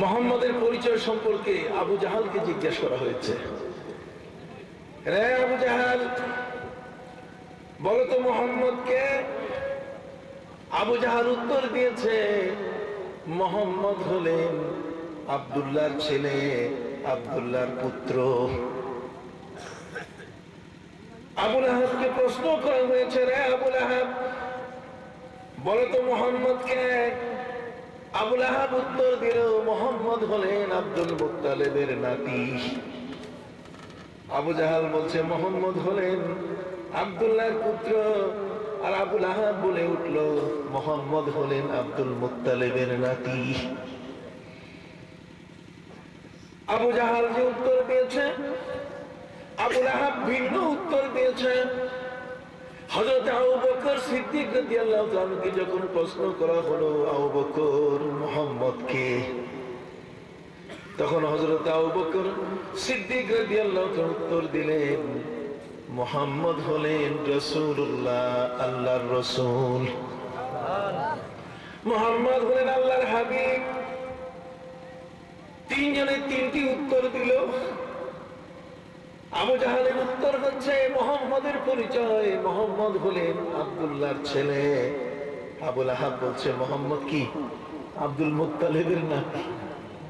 মুহাম্মাদের পরিচয় সম্পর্কে আবু জাহালকে জিজ্ঞেস করা হয়েছে, রে আবু জাহাল, বলো তো মুহাম্মদ কে? আবু জাহাল উত্তর দিয়েছে, মুহাম্মদ হলেন আব্দুল্লাহর ছেলে, আব্দুল্লাহর পুত্র। আবু লাহাবকে প্রশ্ন করা হয়েছে, রে আবু লাহাব, বলো তো মুহাম্মদ কে? আবু লাহাব উত্তর দিল, মুহাম্মদ হলেন আব্দুল মুত্তালিবের নাতি। আবু জাহাল বলছে, মুহাম্মদ হলেন আব্দুল্লাহর পুত্র। আর আবু লাহাব বলে উঠল, মুহাম্মদ হলেন আব্দুল মুত্তালিবের নাতি। আবু জাহাল যে উত্তর দিয়েছে, আবু লাহাব ভিন্ন উত্তর দিয়েছে। হযরত আবু বকর সিদ্দিক রাদিয়াল্লাহু তাআলাকে যখন প্রশ্ন করা হলো, আবু বকর, মুহাম্মদ কে? তখন হযরত আবু বকর সিদ্দিক রাদিয়াল্লাহু তাআলা উত্তর দিলেন, মুহাম্মদ হলেন রাসূলুল্লাহ, আল্লাহর রাসূল। মুহাম্মদ হলেন আল্লাহর হাবিব। তিনজনে তিনটি উত্তর দিল। আবু জাহালের উত্তর হচ্ছে, মুহাম্মদের পরিচয়, মুহাম্মদ হলেন আব্দুল্লাহর ছেলে। আবু লাহাব বলছে, মুহাম্মদ কি? আব্দুল মুত্তালিবের নাতি।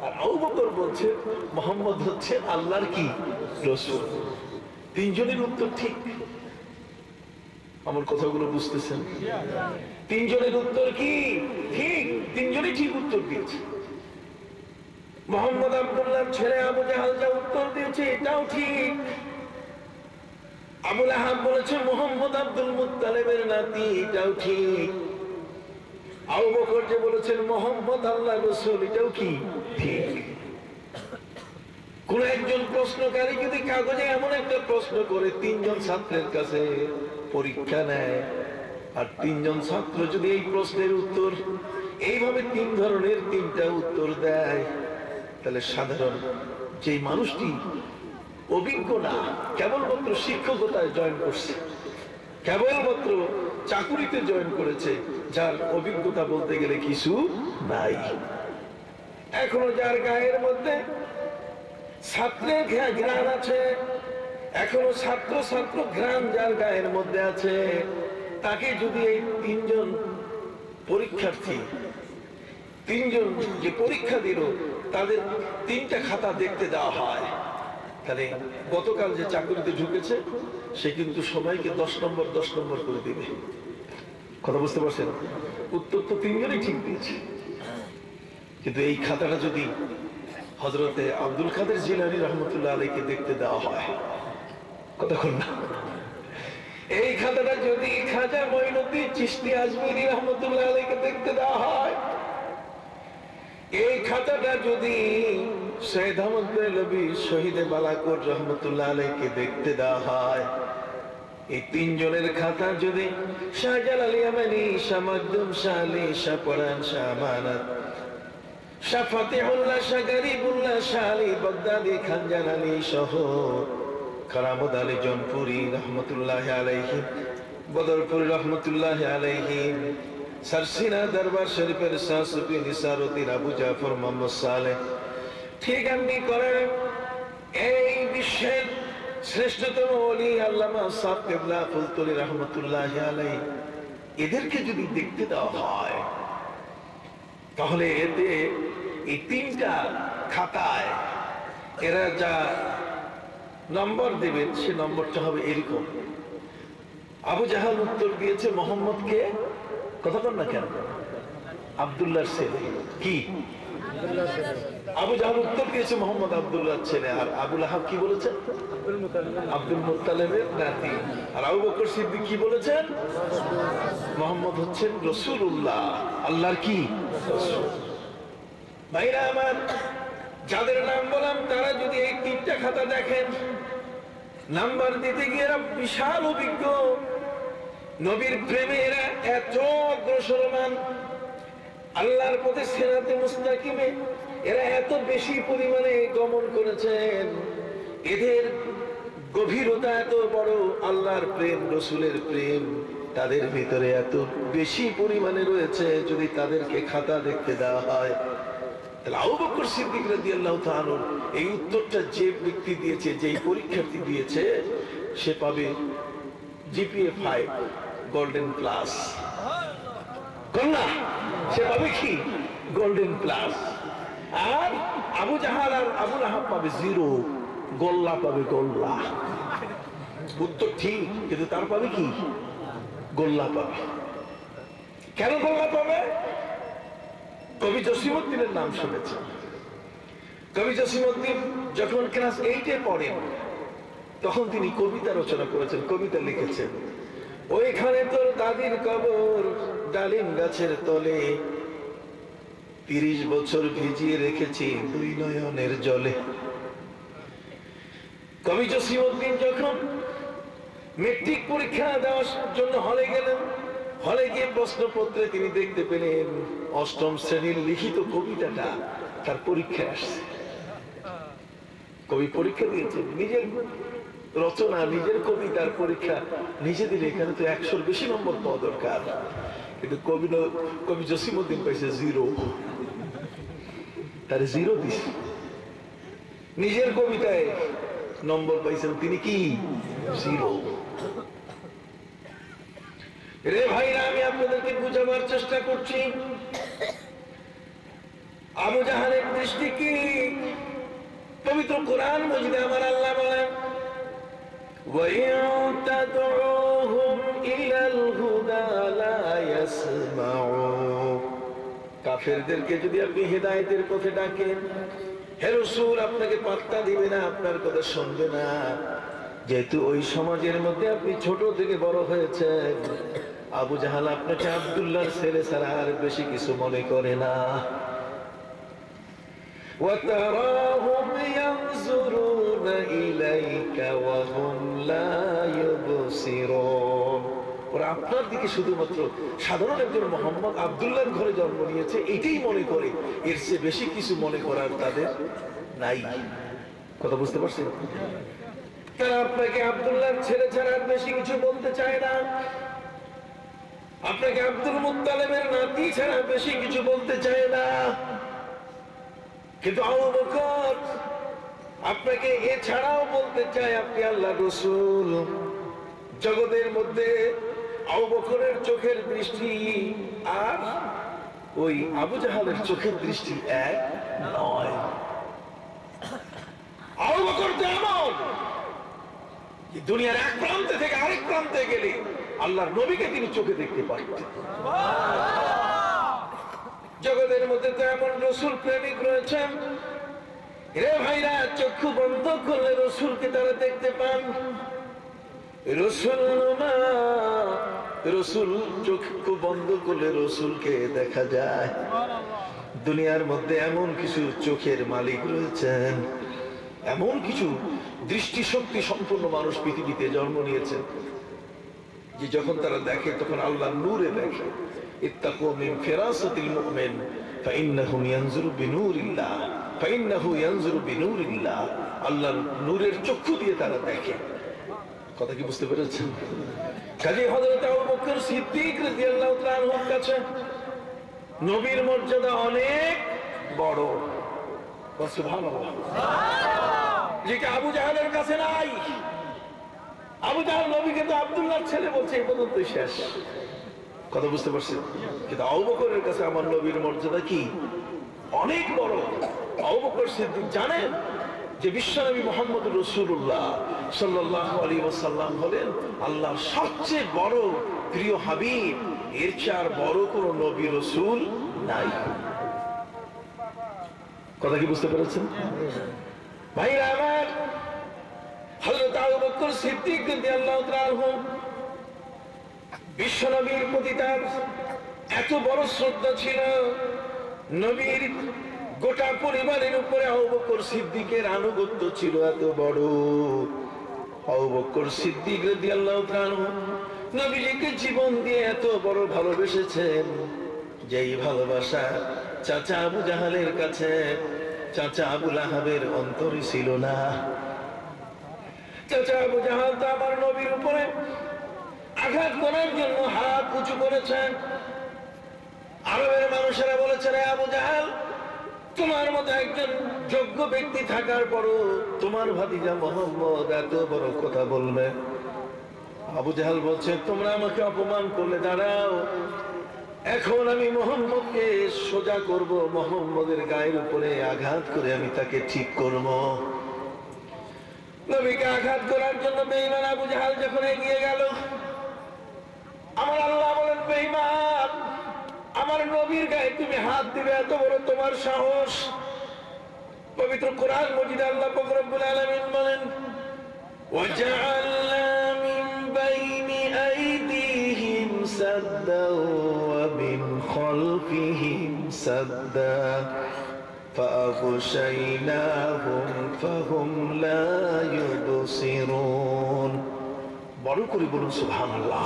আর আবু বকর বলছে, মুহাম্মদ হচ্ছে আল্লাহর কি? রাসূল। তিনজনের উত্তর ঠিক। আমার কথাগুলো বুঝতেছেন? তিনজনের উত্তর কি ঠিক? তিনজনই ঠিক উত্তর দিয়েছে। মুহাম্মদ আব্দুল্লাহর ছেলে, আবু জাহাল যা উত্তর দিয়েছে এটাও ঠিক। আবু লাহাব বলেছে মুহাম্মদ আব্দুল মুত্তালিবের নাতি, এটাও ঠিক। আবু বকর যে বলেছেন মুহাম্মদ আল্লাহর রাসূল, এটাও কি ঠিক। কোন একজন প্রশ্নকারী যদি কাগজে এমন একটা প্রশ্ন করে, তিনজন ছাত্রের কাছে পরীক্ষা নেয়, আর তিনজন ছাত্র যদি এই প্রশ্নের উত্তর এইভাবে তিন ধরনের তিনটা উত্তর দেয়, তাহলে সাধারণ যে মানুষটি অভিজ্ঞ না, কেবলমাত্র শিক্ষকতায় জয়েন করছে, কেবলমাত্র চাকুরিতে জয়েন করেছে, যার অভিজ্ঞতা বলতে গেলে কিছু নাই, এখনো যার গায়ের মধ্যে ছাত্রের ঘ্রাণ আছে, এখনো ছাত্র ছাত্র ঘ্রাণ যার গায়ের মধ্যে আছে, তাকে যদি এই তিনজন পরীক্ষার্থী, তিনজন যে পরীক্ষা দিল, তাদের তিনটা খাতা দেখতে দেওয়া হয়, তাহলে গতকাল যে চাকরিতে ঢুকেছে সে কিন্তু সবাইকে 10 নম্বর 10 নম্বর করে দিবে। কথা বুঝতে পারছেন? উত্তর তো তিনজনই ঠিক দিয়েছে। কিন্তু এই খাতাটা যদি হযরতে আব্দুল কাদের জিলানী রাহমাতুল্লাহ আলাইহিকে দেখতে দেওয়া হয়, কতক্ষণ না, এই খাতাটা যদি খাজা মঈনুদ্দিন চিশতি আজমিরি রাহমাতুল্লাহ আলাইহিকে দেখতে দেওয়া হয়, এই খাতাটা যদি সৈয়দ আহমদ বেরলভী শহীদে বালাকোট রাহমাতুল্লাহ আলাইহিকে দেখতে দেওয়া হয়, এই তিনজনের খাতা যদি শাহজালাল ইয়ামানি, শাহ মাকদুম, শাহ আলী, শাহ পরান, শাহ আমানত, শাহ ফাতিহুল্লাহ, শাহ গরিবুল্লাহ, শাহ আলী বাগদাদি, খান জালালি সহ কারামত আলী জনপুরি রহমতুল্লাহ আলাইহি, বদরপুরি রহমতুল্লাহ আলাইহি, সারসিনা দরবার শরীফের শাহ সুফি নিসারউদ্দিন আবু জাফর মোহাম্মদ সালেহ, ঠিক এমনি করে এই বিশ্বের শ্রেষ্ঠতম ওলি আল্লামা সাহেব কিবলা ফুলতলি রহমতুল্লাহ আলাইহি, এদেরকে যদি দেখতে দেওয়া হয়, তাহলে এতে এই তিনটা খাতায় এরা যা নম্বর দেবেন সে নম্বরটা হবে এরকম। আবু জাহাল উত্তর দিয়েছে মুহাম্মদকে, কথা বল না কেন, আব্দুল্লাহর ছেলে। কি? আবু জাহাল উত্তর দিয়েছে মুহাম্মদ আব্দুল্লাহর ছেলে। আর আবু লাহাব কি বলেছেন? আব্দুল মুত্তালিবের নাতি। আর আবু বকর সিদ্দিক কি বলেছেন? মুহাম্মদ হচ্ছেন রাসূলুল্লাহ, আল্লাহর কি রাসূল। ভাইরা আমার, যাদের নাম বললাম তারা যদি এই তিনটা খাতা দেখেন, নাম্বার দিতে গিয়ে এরা বিশাল অভিজ্ঞ, নবীর প্রেমে এরা এত অগ্রসরমান, আল্লাহর পথে সিরাতে মুস্তাকিমে এরা এত বেশি পরিমাণে গমন করেছেন, এদের গভীরতা এত বড়, আল্লাহর প্রেম, রাসূলের প্রেম তাদের ভিতরে এত বেশি পরিমাণে রয়েছে। যদি তাদেরকে খাতা দেখতে দেওয়া হয়, তাহলে আবু বকর সিদ্দিক রাদিয়াল্লাহু তাআলা এই উত্তরটা যে ব্যক্তি দিয়েছে, যেই পরীক্ষার্থী দিয়েছে, সে পাবে জিপিএ 5 গোল্ডেন প্লাস। কন্যা সে পাবে কি? Golden plus. আর আবু জাহাল আর আবু লাহাব পাবে 0, গোল্লা পাবে গোল্লা। উত্তর ঠিক, কিন্তু তার পাবে কি? গোল্লা পাবে। কেন গোল্লা পাবে? কবি জসিমউদ্দিনের নাম শুনেছেন। কবি জসিমউদ্দিন যখন ক্লাস 8-এ পড়েন, তখন তিনি কবিতা রচনা করেছেন, কবিতা লিখেছেন। ওইখানে তোর দাদির কবর ডালিম গাছের তলে, 30 বছর ভিজিয়ে রেখেছি 2 নয়নের জলে। কবি জসিমউদ্দিন যখন মেট্রিক পরীক্ষা দেওয়ার জন্য হলে গেলেন, হলে গিয়ে প্রশ্নপত্রে তিনি দেখতে পেলেন 8ম শ্রেণীর লিখিত কবিতাটা তার পরীক্ষায় আসছে। কবি পরীক্ষা দিয়েছে, নিজের রচনা, নিজের কবিতার পরীক্ষা নিজে দিলে এখানে তো 100-র বেশি নম্বর পাওয়া দরকার, কিন্তু কবি জসিমউদ্দিন পাইছে 0। তার 0 দিছে। নিজের কবিতায় নম্বর পাইছেন তিনি কি? 0। রে ভাইরা, আমি আপনাদেরকে বুঝাবার চেষ্টা করছি, আবু জাহালের দৃষ্টি কি? পবিত্র কোরআন মজিদে আমার আল্লাহ বলেন, وَإِن تَدْعُوهُمْ إِلَى الْهُدَى لَا يَسْمَعُونَ। কাফেরদেরকে যদি আপনি হেদায়েতের পথে ডাকেন, হে রাসূল আপনাকে পাত্তা দিবে না, আপনার কথা শুনবে না। যেহেতু ওই সমাজের মধ্যে আপনি ছোট থেকে বড় হয়েছেন, আবু জাহাল আপনাকে আব্দুল্লাহর ছেলে ছাড়া আর বেশি কিছু মনে করে না। وَتَرَاهُمْ يَنْظُرُونَ إِلَيْكَ وَهُمْ لَا يُبْصِرُونَ। ওরা আপনার দিকে শুধুমাত্র সাধারণ একজন মোহাম্মদ আব্দুল্লাহর ঘরে জন্ম নিয়েছে এটাই মনে করে, এর চেয়ে বেশি কিছু মনে করার তাদের নাই। কথা বুঝতে পারছেন? তারা আপনাকে আব্দুল্লাহর ছেলে ছাড়া আর বেশি কিছু বলতে চায় না, আপনাকে আব্দুল মুত্তালিবের নাতি ছাড়া বেশি কিছু বলতে চায় না। কিন্তু আবু বকর আপনাকে এছাড়াও বলতে চায় আপনি আল্লাহর রাসূল। জগতের মধ্যে আবু বকরের চোখের দৃষ্টি আর ওই আবু জাহালের চোখের দৃষ্টি এক নয়। আবু বকর যেমন দুনিয়ার এক প্রান্তে থেকে আরেক প্রান্তে গেলে আল্লাহর নবীকে তিনি চোখে দেখতে পারতেন। জগতের মধ্যে তো এমন রাসূল প্রেমিক রয়েছেন, রে ভাইরা, চক্ষু বন্ধ করলে রাসূলকে তারা দেখতে পান। রাসূল চক্ষু বন্ধ করলে রাসূলকে দেখা যায়। দুনিয়ার মধ্যে এমন কিছু চোখের মালিক রয়েছেন, এমন কিছু দৃষ্টিশক্তি সম্পন্ন মানুষ পৃথিবীতে জন্ম নিয়েছেন, যে যখন তারা দেখে তখন আল্লাহর নূরে দেখে। ইত্তাকু মিন ফিরাসাতিল মুমিন ফাইন্নাহু ইয়ানজুরু বিনূরিল্লাহ, ফাইন্নাহু ইয়ানজুরু বিনূরিল্লাহ। আল্লাহর নূরের চক্ষু দিয়ে তারা দেখে। কথা কি বুঝতে পেরেছেন? কাজী হযরত আবু বকর সিদ্দিক রাদিয়াল্লাহু তাআলা আনহুর কাছে নবীর মর্যাদা অনেক বড়। সুবহানাল্লাহ। যেটা আবু জাহালের কাছে নাই। আবু জাহাল নবীকে তো আব্দুল্লাহর ছেলে বলছে, এই পর্যন্তই শেষ। কথা বুঝতে পারছেন? কিন্তু আবু বকরের কাছে আমার নবীর মর্যাদা কি? অনেক বড়। আবু বকর সিদ্দিক জানেন যে বিশ্বনবী মুহাম্মদুর রাসূলুল্লাহ সাল্লাল্লাহু আলাইহি ওয়াসাল্লাম হলেন আল্লাহর সবচেয়ে বড় প্রিয় হাবিব। এর চেয়ে আর বড় কোন নবী রাসূল নাই। কথা কি বুঝতে পেরেছেন ভাইরা আমার? হযরত আবু বকর সিদ্দিক রাদিয়াল্লাহু তাআলা আনহু বিশ্বনবীর প্রতি তার এত বড় শ্রদ্ধা ছিল, নবীর গোটা পরিবারের উপরে আবু বকর সিদ্দিকের আনুগত্য ছিল এত বড়। আবু বকর সিদ্দিক রাদিয়াল্লাহু তাআলা আনহু নবীজিকে জীবন দিয়ে এত বড় ভালোবেসেছেন, যেই ভালোবাসা চাচা আবু জাহালের কাছে চাচা আবু লাহাবের অন্তরে ছিল না। চাচা আবু জাহাল তো আমার নবীর উপরে আঘাত করার জন্য হাত উঁচু করেছেন। আরবের মানুষেরা বলেছেন, আবু জাহাল তোমার মতো একজন যোগ্য ব্যক্তি থাকার পরও তোমার ভাতিজা মোহাম্মদ এত বড় কথা বলবে? আবু জাহাল বলছে, তোমরা আমাকে অপমান করলে দাঁড়াও, এখন আমি মোহাম্মদকে সোজা করব, মোহাম্মদের গায়ের উপরে আঘাত করে আমি তাকে ঠিক করব। নবীকে আঘাত করার জন্য বেঈমান আবু জাহাল যখন এগিয়ে গেল, আমার আল্লাহ বলেন, বেঈমান, আমার নবীর গায়ে তুমি হাত দিবে, এত বড় তোমার সাহস? পবিত্র কোরআন মজিদে আল্লাহ পাক রব্বুল আলামিন বলেন, وَجَعَلْنَا مِنْ بَيْنِ أَيْدِيهِمْ سَدًّا وَمِنْ خَلْفِهِمْ سَدًّا فَأَغْشَيْنَاهُمْ فَهُمْ لَا يُبْصِرُونَ। বড় করে বলুন সুবহানাল্লাহ।